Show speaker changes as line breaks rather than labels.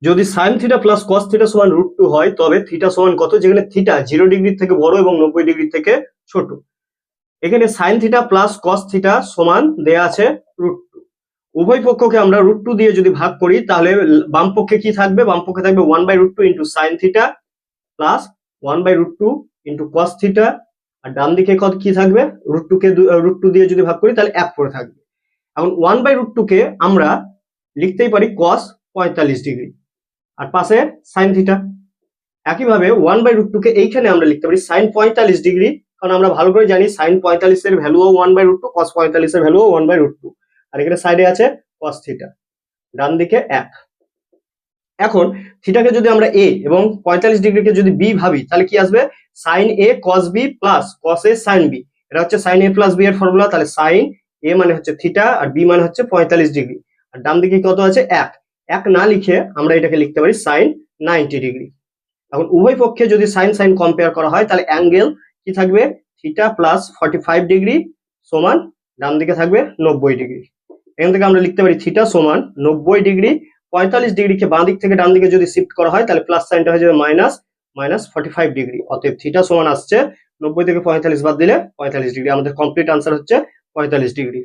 যদি sign theta plus cos theta সমান √2 হয় তবে থিটা সমান কত, যেখানে থিটা 0 ডিগ্রি থেকে বড় এবং 90 ডিগ্রি থেকে ছোট। এখানে sign theta plus cos theta সমান দেয়া আছে √2। উভয় পক্ষকে আমরা √2 দিয়ে যদি ভাগ করি তাহলে বাম পক্ষে কি থাকবে, বাম পক্ষে থাকবে 1/√2 into sine theta plus 1/√2 into cos theta, আর ডান দিকে কত কি থাকবে, √2 দিয়ে যদি ভাগ করি তাহলে 1 করে থাকবে। এখন 1/√2 কে আমরা লিখতেই পারি cos 45 ডিগ্রি আর পাশে সাইন থিটা। একইভাবে 1/√2 কে এইখানে আমরা লিখতে পারি সাইন 45 ডিগ্রি, কারণ আমরা ভালো করে জানি সাইন 45 এর ভ্যালুও 1/√2, cos 45 এর ভ্যালুও 1/√2, আর এখানে সাইডে আছে cos থিটা, ডান দিকে 1। এখন থিটাকে যদি আমরা a এবং 45 ডিগ্রিকে যদি b ভাবি তাহলে কি আসবে, sin a cos b plus cos a sin b। এটা হচ্ছে sin a প্লাস b এর ফর্মুলা। তাহলে sin a মানে হচ্ছে থিটা আর b মানে হচ্ছে 45 ডিগ্রি, আর ডান দিকে কত আছে 1। 1 না লিখে আমরা এটাকে লিখতে পারি sin 90 ডিগ্রি। এখন উভয় পক্ষে যদি sin sin কম্পেয়ার করা হয় তাহলে অ্যাঙ্গেল কি থাকবে, থিটা প্লাস 45 ডিগ্রি সমান ডান দিকে থাকবে 90 ডিগ্রি। এখান থেকে আমরা লিখতে পারি থিটা সমান 90 ডিগ্রি। 45 ডিগ্রিকে বাঁ দিক থেকে ডান দিকে যদি শিফট করা হয় তাহলে প্লাস সাইনটা হয়ে যাবে মাইনাস 45 ডিগ্রি। অতএব থিটা সমান আসছে 90 থেকে 45 বাদ দিলে 45 ডিগ্রি। আমাদের কমপ্লিট আনসার হচ্ছে 45 ডিগ্রি।